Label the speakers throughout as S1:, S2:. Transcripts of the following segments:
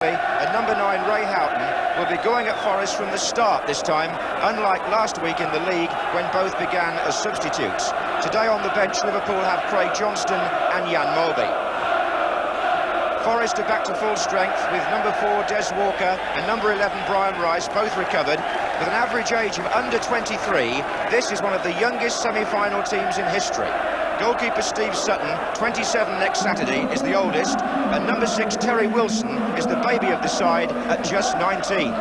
S1: And number 9, Ray Houghton, will be going at Forest from the start this time, unlike last week in the league when both began as substitutes. Today on the bench, Liverpool have Craig Johnston and Jan Molby. Forest are back to full strength with number 4, Des Walker, and number 11, Brian Rice, both recovered. With an average age of under 23, this is one of the youngest semi-final teams in history. Goalkeeper Steve Sutton, 27 next Saturday, is the oldest, and number 6 Terry Wilson is the baby of the side at just 19.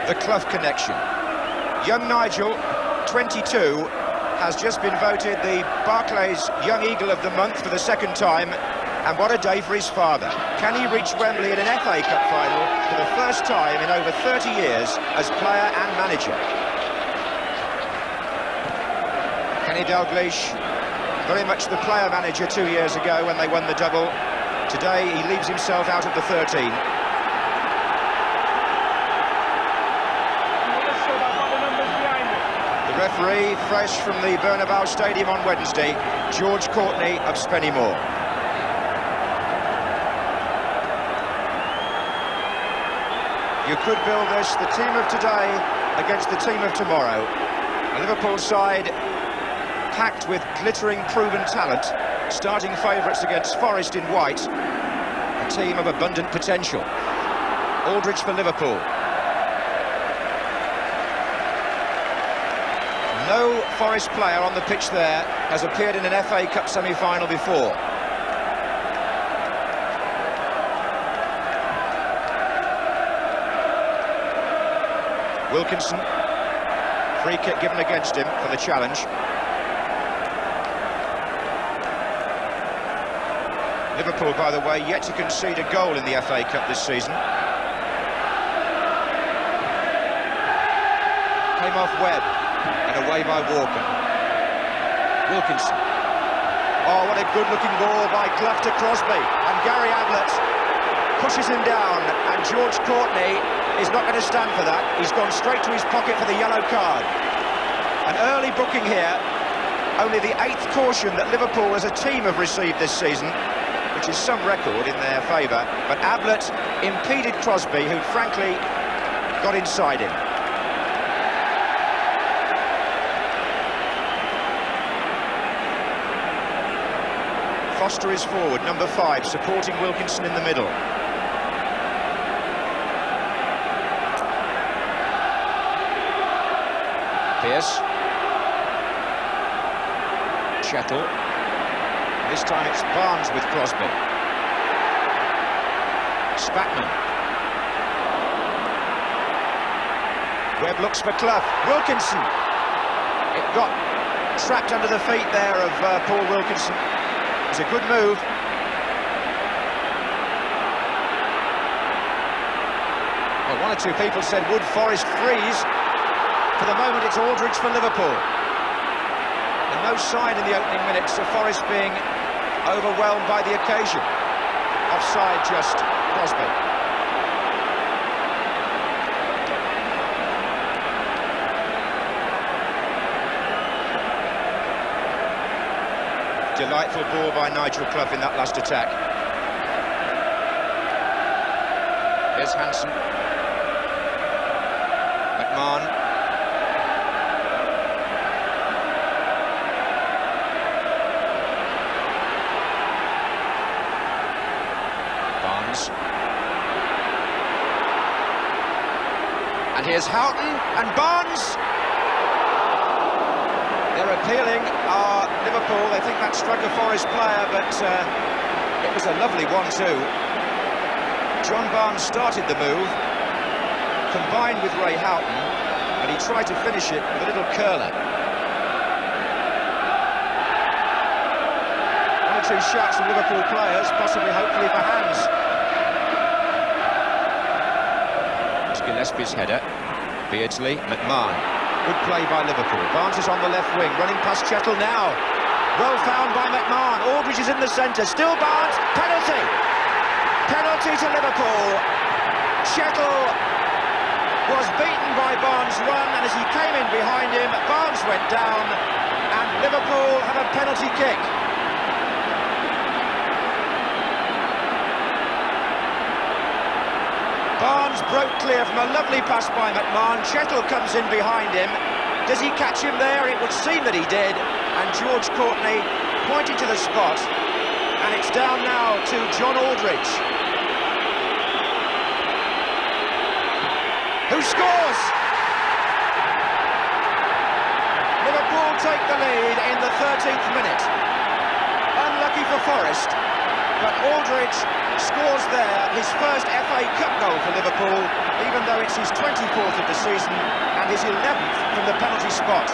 S1: The Clough connection. Young Nigel, 22, has just been voted the Barclays Young Eagle of the Month for the second time, and what a day for his father. Can he reach Wembley in an FA Cup final for the first time in over 30 years as player and manager? Kenny Dalglish, very much the player-manager 2 years ago when they won the double. Today he leaves himself out of the 13. The referee, fresh from the Bernabeu Stadium on Wednesday, George Courtney of Spennymoor. You could build this, the team of today against the team of tomorrow. A Liverpool side packed with glittering proven talent, starting favourites against Forest in white, a team of abundant potential. Aldridge for Liverpool. No Forest player on the pitch there has appeared in an FA Cup semi-final before. Wilkinson, free kick given against him for the challenge. Liverpool, by the way, yet to concede a goal in the FA Cup this season. Came off Webb and away by Walker. Wilkinson. Oh, what a good-looking ball by Clough to Crosby. And Gary Ablett pushes him down, and George Courtney is not going to stand for that. He's gone straight to his pocket for the yellow card. An early booking here. Only the 8th caution that Liverpool as a team have received this season, which is some record in their favour, but Ablett impeded Crosby, who frankly got inside him. Foster is forward, number 5, supporting Wilkinson in the middle. Pearce. Chettle. This time it's Barnes with Crosby. Spatman. Webb looks for Clough. Wilkinson. It got trapped under the feet there of Paul Wilkinson. It's a good move. Well, one or two people said, would Forest freeze? For the moment, it's Aldridge for Liverpool. And no sign in the opening minutes of Forest being overwhelmed by the occasion. Offside just, Crosby. Delightful ball by Nigel Clough in that last attack. Here's Hansen. McMahon. And here's Houghton and Barnes. They're appealing Liverpool. They think that struck a Forest player, but it was a lovely 1-2. John Barnes started the move, combined with Ray Houghton, and he tried to finish it with a little curler. One or two shots from Liverpool players, possibly, hopefully, for hands. Gillespie's header. Beardsley, McMahon. Good play by Liverpool. Barnes is on the left wing, running past Chettle now. Well found by McMahon. Aldridge is in the centre. Still Barnes. Penalty. Penalty to Liverpool. Chettle was beaten by Barnes' run, and as he came in behind him, Barnes went down, and Liverpool have a penalty kick. Barnes broke clear from a lovely pass by McMahon. Chettle comes in behind him. Does he catch him there? It would seem that he did. And George Courtney pointing to the spot. And it's down now to John Aldridge, who scores! Liverpool take the lead in the 13th minute. Unlucky for Forest, but Aldridge scores there, his first FA Cup goal for Liverpool, even though it's his 24th of the season and his 11th from the penalty spot.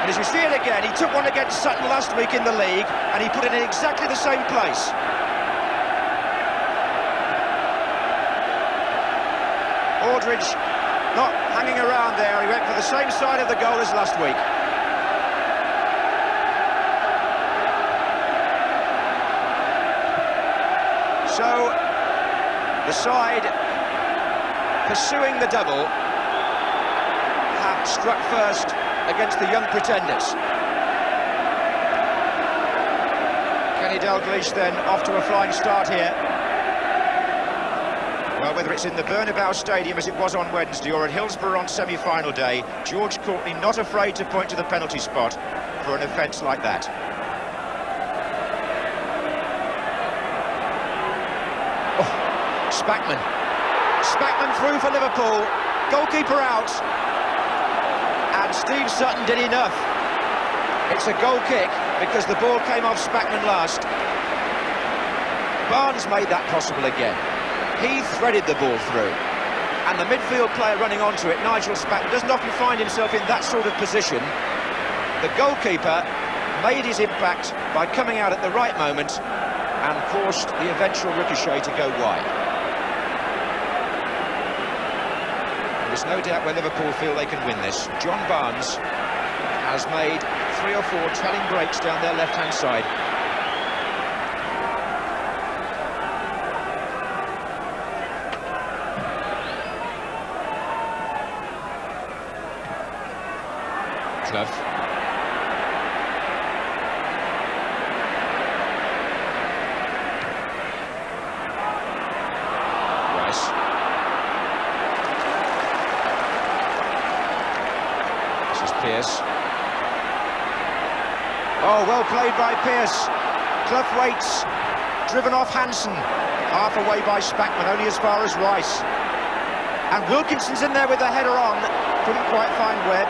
S1: And as you see it again, he took one against Sutton last week in the league and he put it in exactly the same place. Aldridge not hanging around there, he went for the same side of the goal as last week. So, the side pursuing the double have struck first against the young pretenders. Kenny Dalglish then off to a flying start here. Well, whether it's in the Bernabeu Stadium as it was on Wednesday or at Hillsborough on semi-final day, George Courtney not afraid to point to the penalty spot for an offence like that. Oh, Spackman through for Liverpool, goalkeeper out, and Steve Sutton did enough. It's a goal kick because the ball came off Spackman last. Barnes made that possible again. He threaded the ball through, and the midfield player running onto it, Nigel Spackman, doesn't often find himself in that sort of position. The goalkeeper made his impact by coming out at the right moment and forced the eventual ricochet to go wide. There's no doubt where Liverpool feel they can win this. John Barnes has made 3 or 4 telling breaks down their left-hand side. Clough. Rice. This is Pearce. Oh, well played by Pearce. Clough waits, driven off Hansen. Half away by Spackman, only as far as Rice. And Wilkinson's in there with the header on. Couldn't quite find Webb.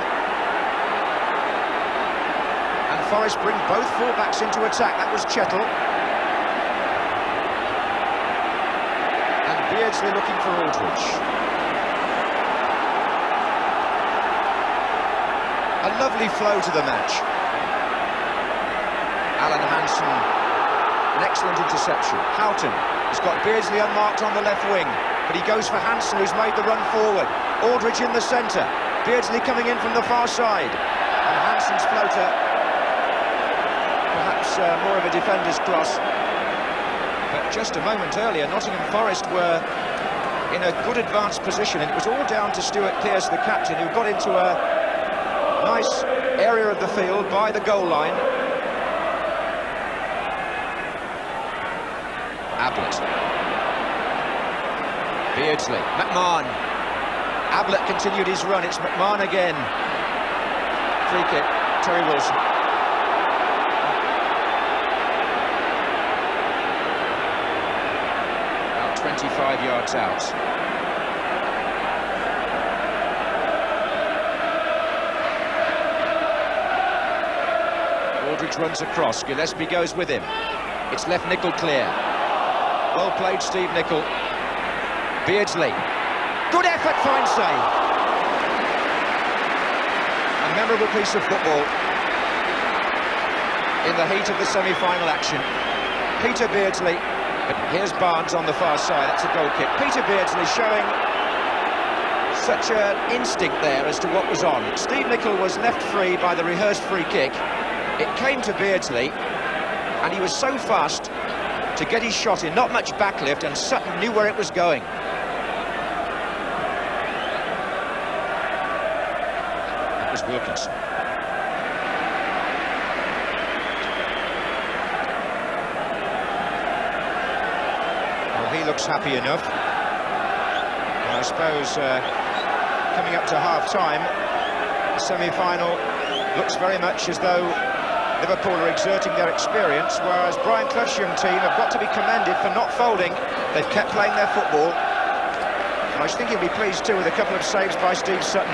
S1: Forest bring both fullbacks into attack. That was Chettle. And Beardsley looking for Aldridge. A lovely flow to the match. Alan Hansen, an excellent interception. Houghton has got Beardsley unmarked on the left wing, but he goes for Hansen, who's made the run forward. Aldridge in the centre. Beardsley coming in from the far side. And Hansen's floater, more of a defender's cross. But just a moment earlier, Nottingham Forest were in a good advanced position, and it was all down to Stuart Pearce, the captain, who got into a nice area of the field by the goal line. Ablett. Beardsley. McMahon. Ablett continued his run. It's McMahon again. Free kick. Terry Wilson. 25 yards out. Aldridge runs across, Gillespie goes with him. It's left Nicol clear. Well played, Steve Nicol. Beardsley. Good effort, fine save. A memorable piece of football in the heat of the semi-final action. Peter Beardsley. But here's Barnes on the far side, that's a goal kick. Peter Beardsley showing such an instinct there as to what was on. Steve Nicol was left free by the rehearsed free kick. It came to Beardsley, and he was so fast to get his shot in, not much backlift, and Sutton knew where it was going. That was Wilkinson. He looks happy enough. I suppose coming up to half-time, the semi-final looks very much as though Liverpool are exerting their experience, whereas Brian Clough's young team have got to be commended for not folding. They've kept playing their football. And I think he'll be pleased too with a couple of saves by Steve Sutton.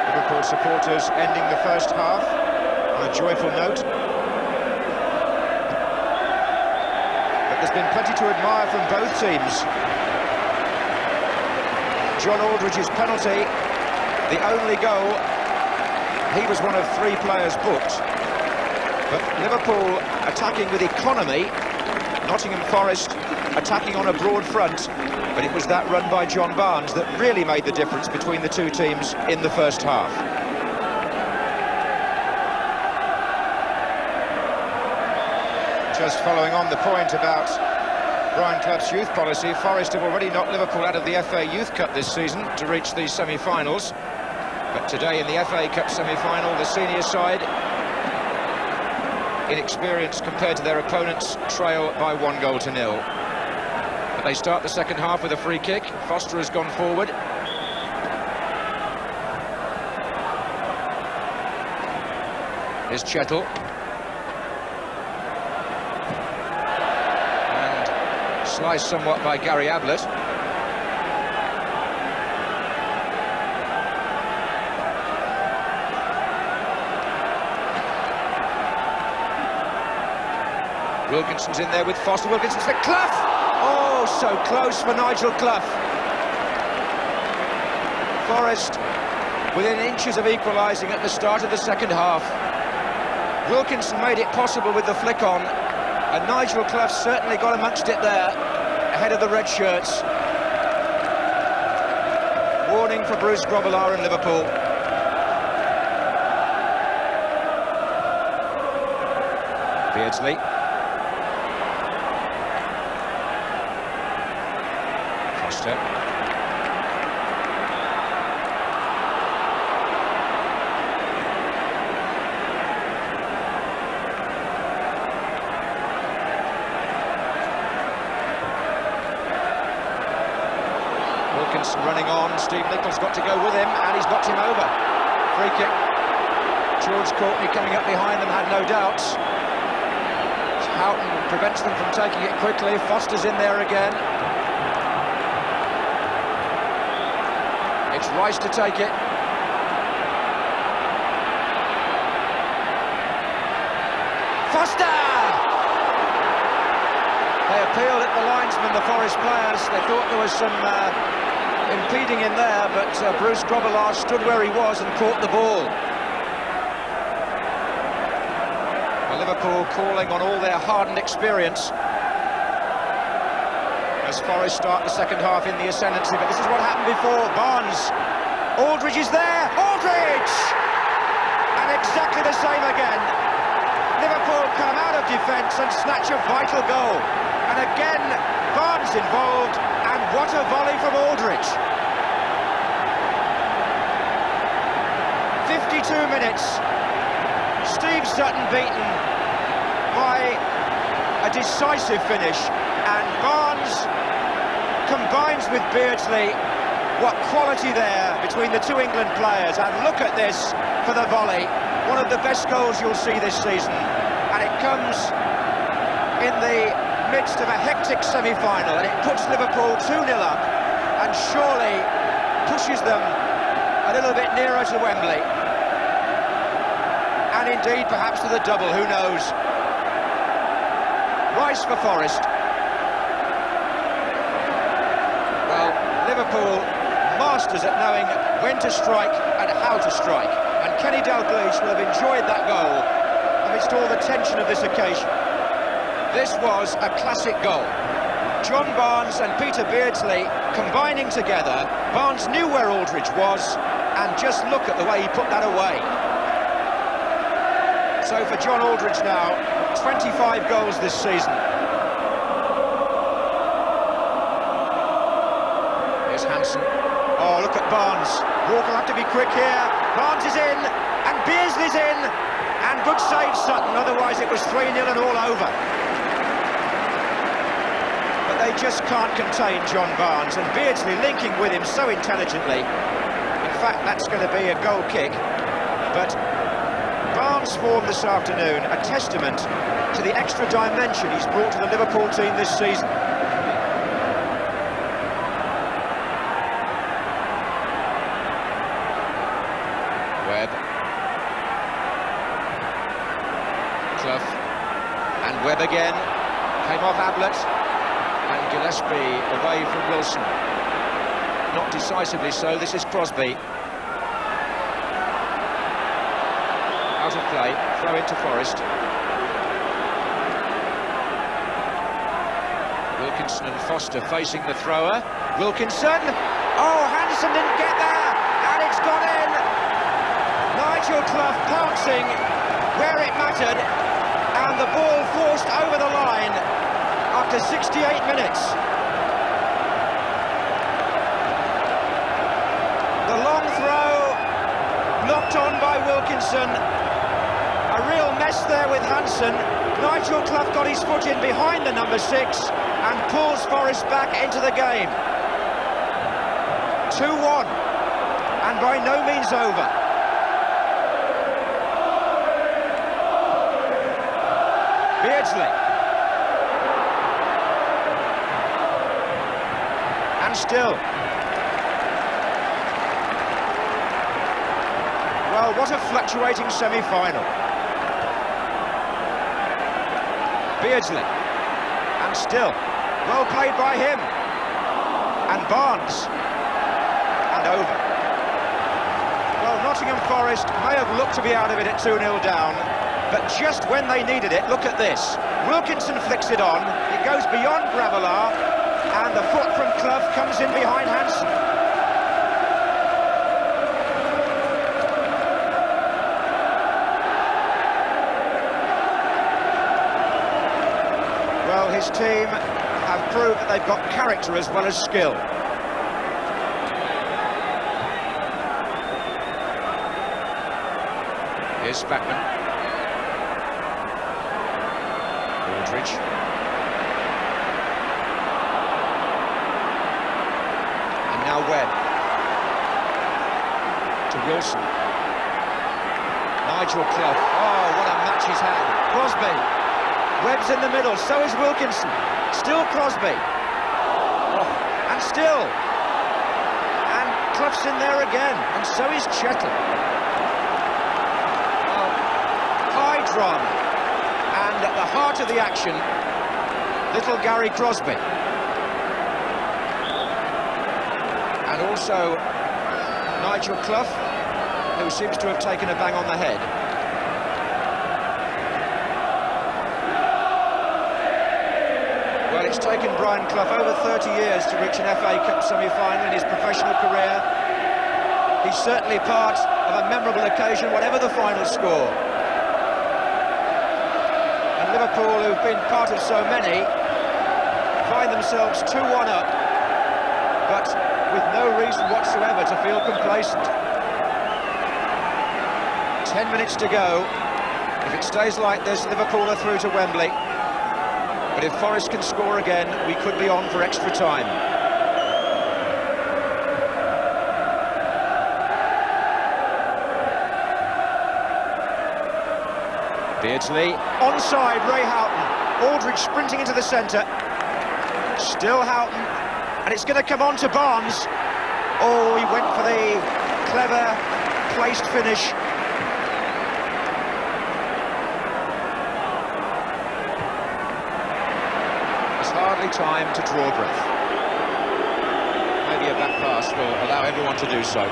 S1: Liverpool supporters ending the first half on a joyful note. But there's been plenty to admire from both teams. John Aldridge's penalty, the only goal. He was one of 3 players booked. But Liverpool attacking with economy, Nottingham Forest attacking on a broad front, but it was that run by John Barnes that really made the difference between the two teams in the first half. Just following on the point about Brian Clough's youth policy, Forest have already knocked Liverpool out of the FA Youth Cup this season to reach the semi-finals. But today in the FA Cup semi-final, the senior side, inexperienced compared to their opponents, trail by 1-0. But they start the second half with a free kick. Foster has gone forward. Here's Chettle. And sliced somewhat by Gary Ablett. Wilkinson's in there with Foster. Wilkinson's for Clough! Oh, so close for Nigel Clough. Forest within inches of equalising at the start of the second half. Wilkinson made it possible with the flick on, and Nigel Clough certainly got amongst it there, ahead of the red shirts. Warning for Bruce Grobbelaar and Liverpool. Beardsley. Foster. Wilkinson running on, Steve Nicholls got to go with him, and he's knocked him over. Free kick. George Courtney coming up behind them, had no doubts. Houghton prevents them from taking it quickly. Foster's in there again. It's Rice to take it. Foster! They appealed at the linesman, the Forest players. They thought there was some impeding in there, but Bruce Grobbelaar stood where he was and caught the ball. Well, Liverpool calling on all their hardened experience as Forest start the second half in the ascendancy, but this is what happened before. Barnes, Aldridge is there, Aldridge! And exactly the same again. Liverpool come out of defence and snatch a vital goal. And again, Barnes involved, and what a volley from Aldridge. 52 minutes, Steve Sutton beaten by a decisive finish, and Barnes combines with Beardsley. What quality there between the two England players, and look at this for the volley. One of the best goals you'll see this season, and it comes in the midst of a hectic semi-final, and it puts Liverpool 2-0 up and surely pushes them a little bit nearer to Wembley, and indeed perhaps to the double, who knows. Rice for Forest. Well, Liverpool masters at knowing when to strike and how to strike, and Kenny Dalglish will have enjoyed that goal amidst all the tension of this occasion. This was a classic goal. John Barnes and Peter Beardsley combining together. Barnes knew where Aldridge was, and just look at the way he put that away. So for John Aldridge now, 25 goals this season. Here's Hansen. Oh, look at Barnes. Walker will have to be quick here. Barnes is in, and Beardsley's in, and good save Sutton, otherwise it was 3-0 and all over. They just can't contain John Barnes, and Beardsley linking with him so intelligently. In fact, that's going to be a goal kick, but Barnes' form this afternoon, a testament to the extra dimension he's brought to the Liverpool team this season. Webb. Clough. And Webb again. Came off Ablett. And Gillespie away from Wilson. Not decisively so, this is Crosby. Out of play, throw into Forrest. Wilkinson and Foster facing the thrower. Wilkinson! Oh, Hansen didn't get there! And it's gone in! Nigel Clough pouncing where it mattered, and the ball forced over the line after 68 minutes. The long throw, knocked on by Wilkinson. A real mess there with Hansen. Nigel Clough got his foot in behind the number 6 and pulls Forrest back into the game. 2-1, and by no means over. Beardsley. And still. Well, what a fluctuating semi-final. Beardsley. And still. Well played by him. And Barnes. And over. Well, Nottingham Forest may have looked to be out of it at 2-0 down, but just when they needed it, look at this. Wilkinson flicks it on, it goes beyond Gravelar, and the foot from Clough comes in behind Hansen. Well, his team have proved that they've got character as well as skill. Here's Spackman. Aldridge. And now Webb. To Wilson. Nigel Clough. Oh, what a match he's had. Crosby. Webb's in the middle, so is Wilkinson. Still Crosby. Oh, and still. And Clough's in there again, and so is Chettle. Oh, high drama. And at the heart of the action, little Gary Crosby. And also Nigel Clough, who seems to have taken a bang on the head. Well, it's taken Brian Clough over 30 years to reach an FA Cup semi-final in his professional career. He's certainly part of a memorable occasion, whatever the final score. And Liverpool, who've been part of so many, find themselves 2-1 up, but with no reason whatsoever to feel complacent. 10 minutes to go. If it stays like this, Liverpool are through to Wembley. But if Forrest can score again, we could be on for extra time. Beardsley, onside, Ray Houghton. Aldridge sprinting into the centre. Still Houghton, and it's going to come on to Barnes. Oh, he went for the clever, placed finish. Hardly time to draw breath. Maybe a back pass will allow everyone to do so.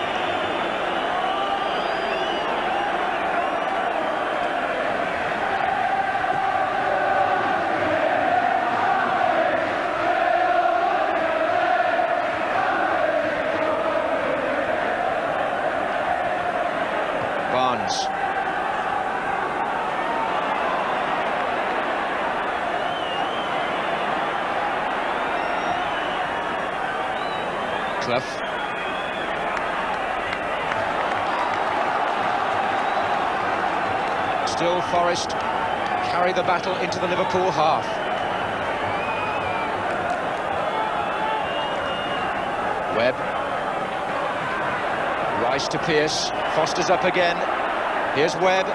S1: Barnes. Clough. Still Forrest carry the battle into the Liverpool half. Webb. Rice to Pearce. Foster's up again. Here's Webb.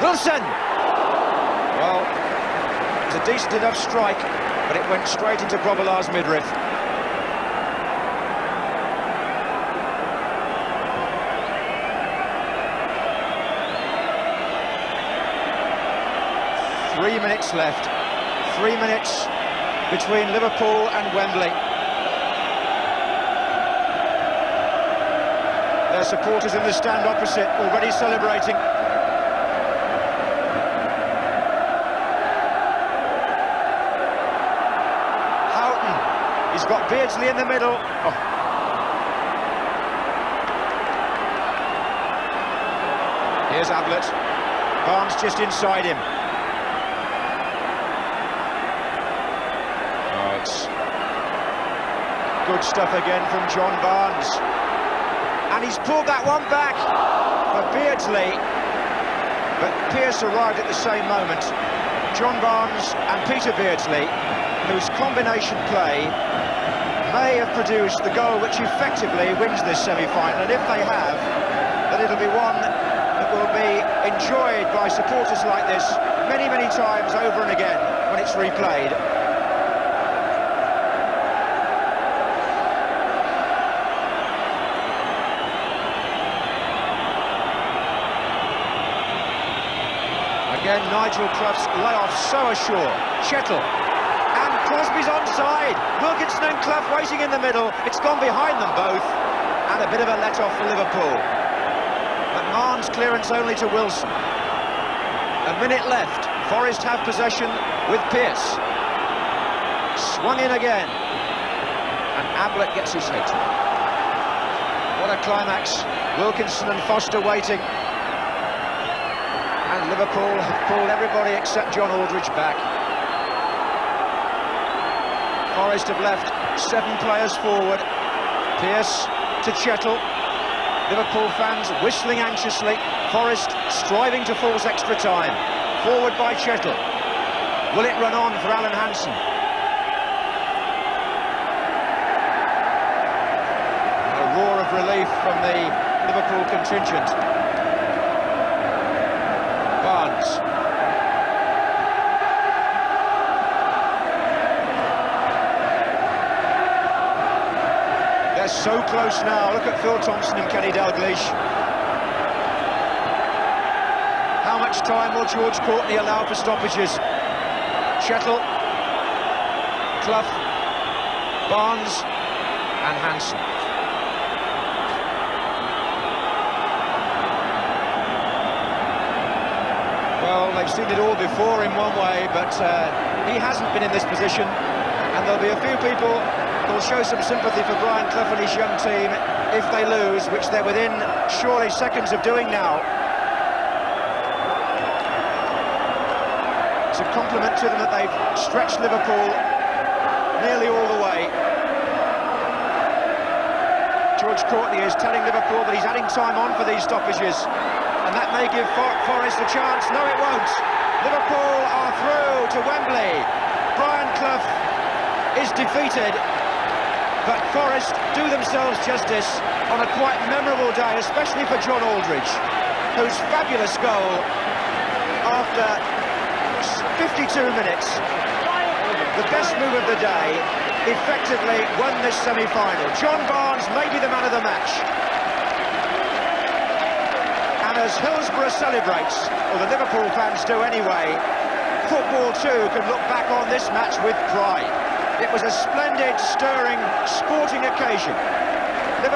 S1: Wilson! Well, it was a decent enough strike, but it went straight into Grobbelaar's midriff. Three minutes left. 3 minutes between Liverpool and Wembley. Their supporters in the stand opposite already celebrating. Houghton, he's got Beardsley in the middle. Oh. Here's Ablett. Barnes just inside him. Good stuff again from John Barnes. And he's pulled that one back for Beardsley. But Pearce arrived at the same moment. John Barnes and Peter Beardsley, whose combination play may have produced the goal which effectively wins this semi-final. And if they have, then it'll be one that will be enjoyed by supporters like this many, many times over and again when it's replayed. Again, Nigel Clough's layoff so assured. Chettle. And Crosby's onside. Wilkinson and Clough waiting in the middle. It's gone behind them both. And a bit of a let-off for Liverpool. McMahon's clearance only to Wilson. A minute left. Forest have possession with Pearce. Swung in again. And Ablett gets his head. What a climax. Wilkinson and Foster waiting. And Liverpool have pulled everybody except John Aldridge back. Forest have left 7 players forward. Pearce to Chettle. Liverpool fans whistling anxiously. Forest striving to force extra time. Forward by Chettle. Will it run on for Alan Hansen? A roar of relief from the Liverpool contingent. Barnes. They're so close now. Look at Phil Thompson and Kenny Dalglish. How much time will George Courtney allow for stoppages? Chettle, Clough, Barnes and Hansen. Well, they've seen it all before in one way, but he hasn't been in this position, and there'll be a few people who'll show some sympathy for Brian Clough and his young team if they lose, which they're within surely seconds of doing now. It's a compliment to them that they've stretched Liverpool nearly all the way. George Courtney is telling Liverpool that he's adding time on for these stoppages. And that may give Forest a chance. No, it won't. Liverpool are through to Wembley. Brian Clough is defeated. But Forest do themselves justice on a quite memorable day, especially for John Aldridge, whose fabulous goal after 52 minutes, the best move of the day, effectively won this semi-final. John Barnes may be the man of the match. As Hillsborough celebrates, or the Liverpool fans do anyway, football too can look back on this match with pride. It was a splendid, stirring, sporting occasion.